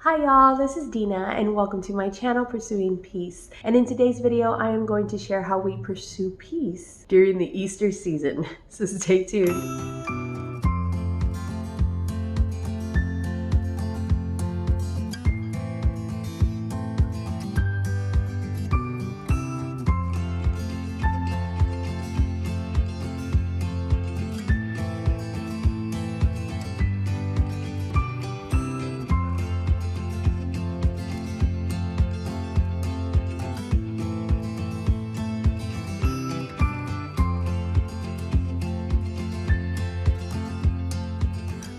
Hi y'all, this is Dina and welcome to my channel Pursuing Peace. And in today's video, I am going to share how we pursue peace during the Easter season. So stay tuned.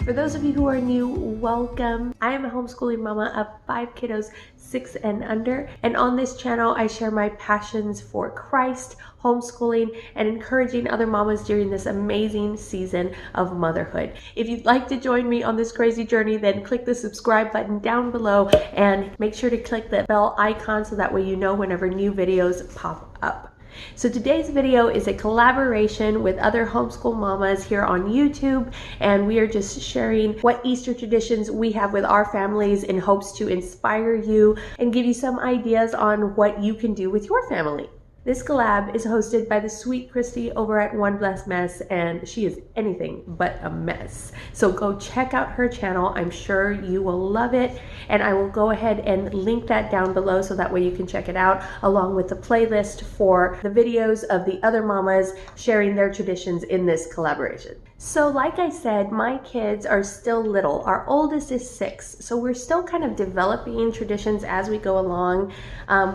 For those of you who are new, welcome. I am a homeschooling mama of 5 kiddos, 6 and under. And on this channel, I share my passions for Christ, homeschooling, and encouraging other mamas during this amazing season of motherhood. If you'd like to join me on this crazy journey, then click the subscribe button down below and make sure to click the bell icon so that way you know whenever new videos pop up. So today's video is a collaboration with other homeschool mamas here on YouTube, and we are just sharing what Easter traditions we have with our families in hopes to inspire you and give you some ideas on what you can do with your family. This collab is hosted by the sweet Christy over at One Blessed Mess, and she is anything but a mess. So go check out her channel. I'm sure you will love it, and I will go ahead and link that down below so that way you can check it out along with the playlist for the videos of the other mamas sharing their traditions in this collaboration. So like I said, my kids are still little. Our oldest is 6, so we're still kind of developing traditions as we go along.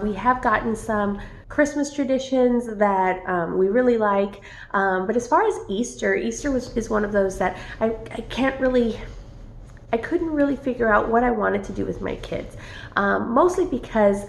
We have gotten some Christmas traditions that we really like, but as far as Easter is one of those that I couldn't really figure out what I wanted to do with my kids, mostly because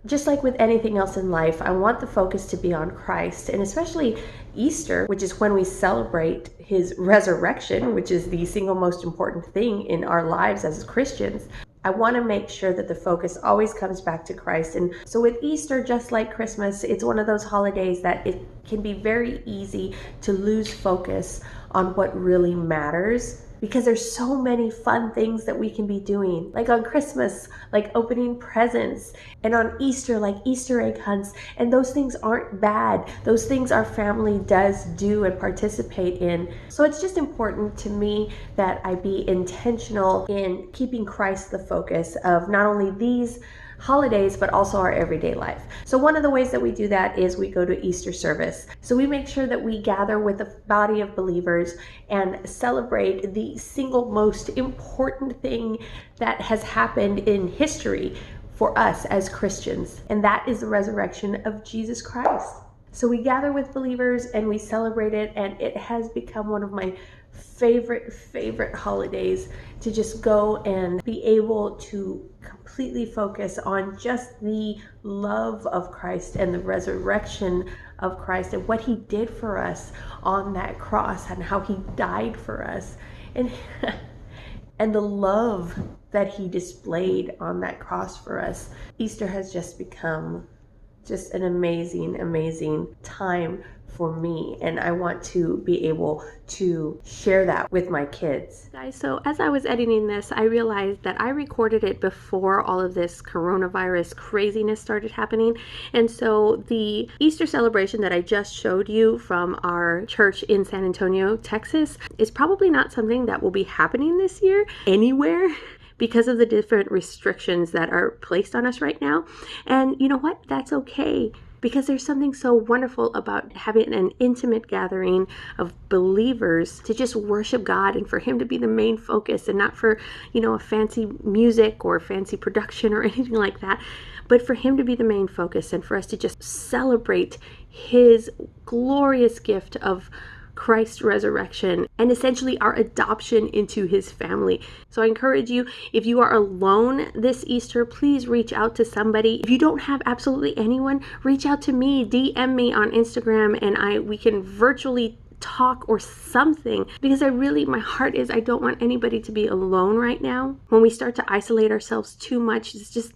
just like with anything else in life, I want the focus to be on Christ, and especially Easter, which is when we celebrate his resurrection, which is the single most important thing in our lives as Christians. I want to make sure that the focus always comes back to Christ. And so with Easter, just like Christmas, it's one of those holidays that it can be very easy to lose focus on what really matters, because there's so many fun things that we can be doing. Like on Christmas, like opening presents, and on Easter, like Easter egg hunts. And those things aren't bad. Those things our family does do and participate in. So it's just important to me that I be intentional in keeping Christ the focus of not only these holidays, but also our everyday life. So one of the ways that we do that is we go to Easter service. So we make sure that we gather with a body of believers and celebrate the single most important thing that has happened in history for us as Christians, and that is the resurrection of Jesus Christ. So we gather with believers and we celebrate it, and it has become one of my favorite holidays to just go and be able to completely focus on just the love of Christ and the resurrection of Christ and what he did for us on that cross and how he died for us, and and the love that he displayed on that cross for us. Easter has just become just an amazing time for me, and I want to be able to share that with my kids. Guys, so as I was editing this, I realized that I recorded it before all of this coronavirus craziness started happening, and so the Easter celebration that I just showed you from our church in San Antonio, Texas, is probably not something that will be happening this year anywhere, because of the different restrictions that are placed on us right now. And you know what? That's okay, because there's something so wonderful about having an intimate gathering of believers to just worship God and for him to be the main focus, and not for, a fancy music or fancy production or anything like that, but for him to be the main focus and for us to just celebrate his glorious gift of Christ's resurrection and essentially our adoption into his family. So I encourage you, if you are alone this Easter, please reach out to somebody. If you don't have absolutely anyone, reach out to me, DM me on Instagram, and we can virtually talk or something, because my heart is I don't want anybody to be alone right now. When we start to isolate ourselves too much, it's just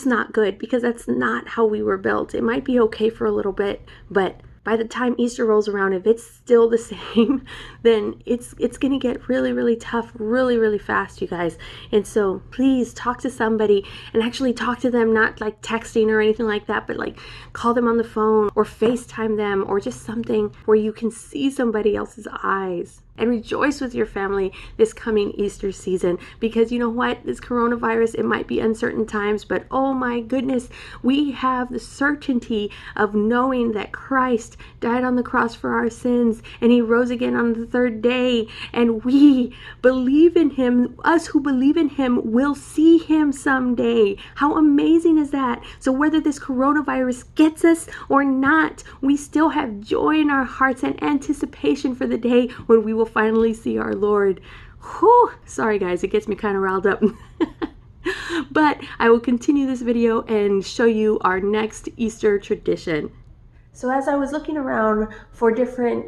not good, because that's not how we were built. It might be okay for a little bit, but by the time Easter rolls around, if it's still the same, then it's going to get really, really tough really, really fast, you guys. And so please talk to somebody, and actually talk to them, not like texting or anything like that, but like call them on the phone or FaceTime them, or just something where you can see somebody else's eyes. And rejoice with your family this coming Easter season, because you know what? This coronavirus, it might be uncertain times, but oh my goodness, we have the certainty of knowing that Christ died on the cross for our sins, and he rose again on the third day, and we believe in him. Us who believe in him will see him someday. How amazing is that? So whether this coronavirus gets us or not, we still have joy in our hearts and anticipation for the day when we will finally see our Lord. Whew. Sorry guys, it gets me kind of riled up. But I will continue this video and show you our next Easter tradition. So as I was looking around for different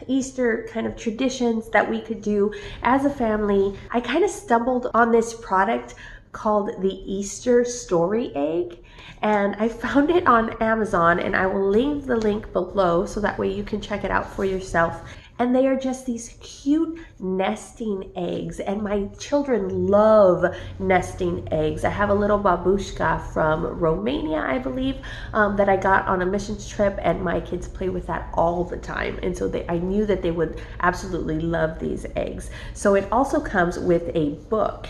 Easter kind of traditions that we could do as a family, I kind of stumbled on this product called the Easter Story Egg. And I found it on Amazon, and I will leave the link below so that way you can check it out for yourself. And they are just these cute nesting eggs, and my children love nesting eggs. I have a little babushka from Romania, I believe, that I got on a missions trip, and my kids play with that all the time. And so I knew that they would absolutely love these eggs. So it also comes with a book.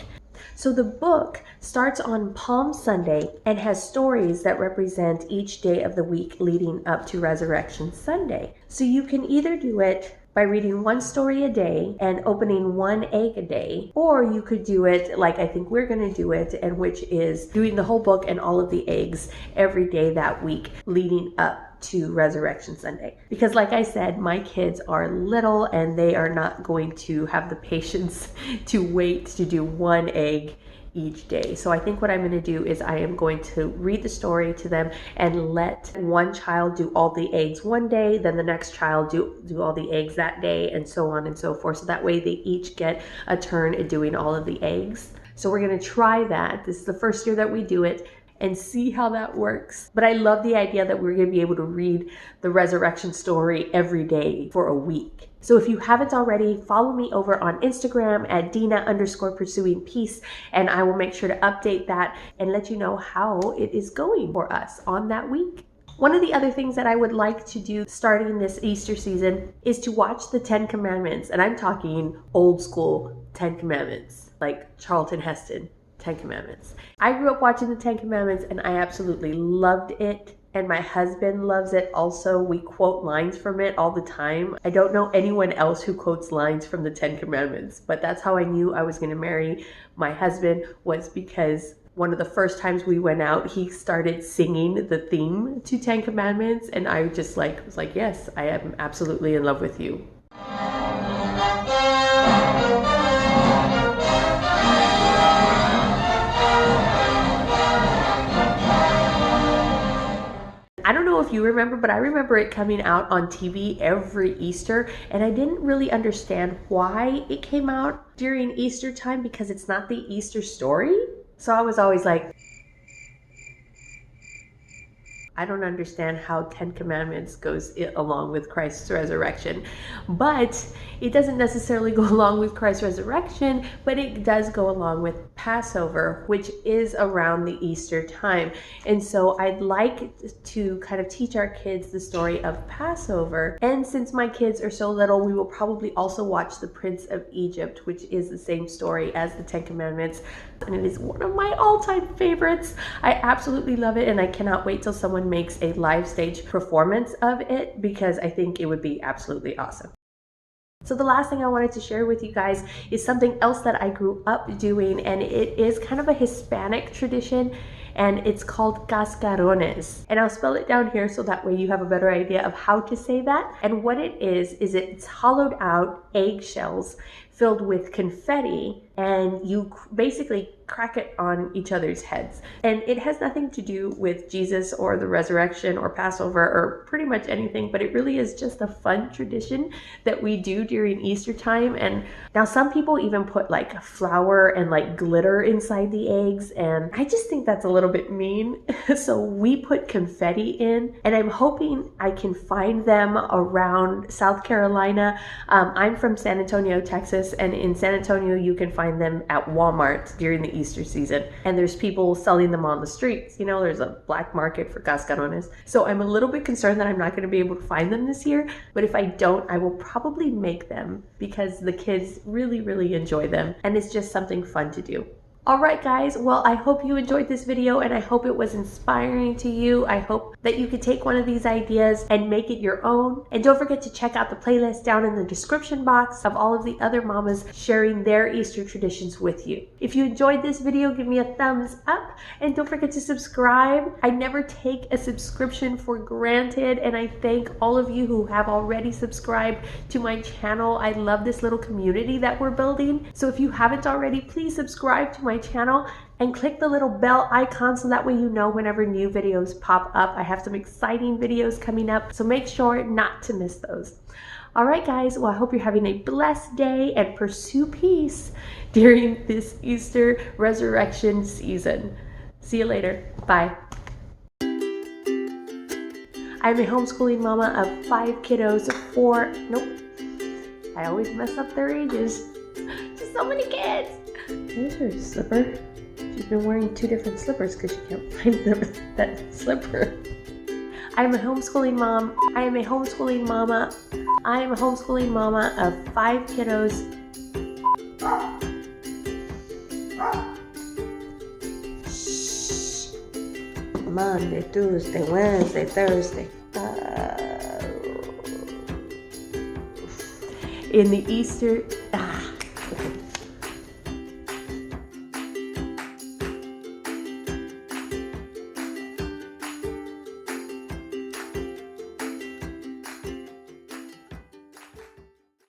So the book starts on Palm Sunday and has stories that represent each day of the week leading up to Resurrection Sunday. So you can either do it by reading one story a day and opening one egg a day, or you could do it like I think we're going to do it, and which is doing the whole book and all of the eggs every day that week leading up to Resurrection Sunday. Because like I said, my kids are little and they are not going to have the patience to wait to do one egg each day. So I think what I'm going to do is I am going to read the story to them and let one child do all the eggs one day, then the next child do all the eggs that day, and so on and so forth. So that way they each get a turn at doing all of the eggs. So we're going to try that. This is the first year that we do it, and see how that works. But I love the idea that we're going to be able to read the resurrection story every day for a week. So if you haven't already, follow me over on Instagram at Dina_pursuing peace, and I will make sure to update that and let you know how it is going for us on that week. One of the other things that I would like to do starting this Easter season is to watch the 10 Commandments. And I'm talking old school 10 Commandments, like Charlton Heston 10 Commandments. I grew up watching the 10 Commandments and I absolutely loved it. And my husband loves it also. We quote lines from it all the time. I don't know anyone else who quotes lines from the 10 Commandments, but that's how I knew I was going to marry my husband, was because one of the first times we went out, he started singing the theme to 10 Commandments, and I just was like, yes, I am absolutely in love with you. I don't know if you remember, but I remember it coming out on TV every Easter, and I didn't really understand why it came out during Easter time, because it's not the Easter story. So I was always like, I don't understand how 10 Commandments goes along with Christ's resurrection. But it doesn't necessarily go along with Christ's resurrection, but it does go along with Passover, which is around the Easter time. And so I'd like to kind of teach our kids the story of Passover. And since my kids are so little, we will probably also watch The Prince of Egypt, which is the same story as the 10 Commandments. And it is one of my all-time favorites. I absolutely love it, and I cannot wait till someone makes a live stage performance of it, because I think it would be absolutely awesome. So the last thing I wanted to share with you guys is something else that I grew up doing, and it is kind of a Hispanic tradition, and it's called cascarones. And I'll spell it down here so that way you have a better idea of how to say that. And what it is it's hollowed out eggshells filled with confetti, and you basically crack it on each other's heads. And it has nothing to do with Jesus or the resurrection or Passover or pretty much anything, but it really is just a fun tradition that we do during Easter time. And now some people even put like flour and like glitter inside the eggs, and I just think that's a little bit mean. So we put confetti in, and I'm hoping I can find them around South Carolina. I'm from San Antonio, Texas, and in San Antonio you can find them at Walmart during the Easter season, and there's people selling them on the streets. You know, there's a black market for Gus Katanas. So I'm a little bit concerned that I'm not going to be able to find them this year, but if I don't, I will probably make them because the kids really enjoy them, and it's just something fun to do. Alright guys, well I hope you enjoyed this video and I hope it was inspiring to you. I hope that you could take one of these ideas and make it your own. And don't forget to check out the playlist down in the description box of all of the other mamas sharing their Easter traditions with you. If you enjoyed this video, give me a thumbs up and don't forget to subscribe. I never take a subscription for granted, and I thank all of you who have already subscribed to my channel. I love this little community that we're building. So if you haven't already, please subscribe to my channel and click the little bell icon so that way you know whenever new videos pop up. I have some exciting videos coming up, so make sure not to miss those. Alright guys, well I hope you're having a blessed day and pursue peace during this Easter resurrection season. See you later. Bye. I'm a homeschooling mama of 5 kiddos, I always mess up their ages. Just so many kids. There's her slipper. She's been wearing 2 different slippers because she can't find that slipper. I am a homeschooling mom. I am a homeschooling mama. I am a homeschooling mama of 5 kiddos. Shh. Monday, Tuesday, Wednesday, Thursday. In the Easter...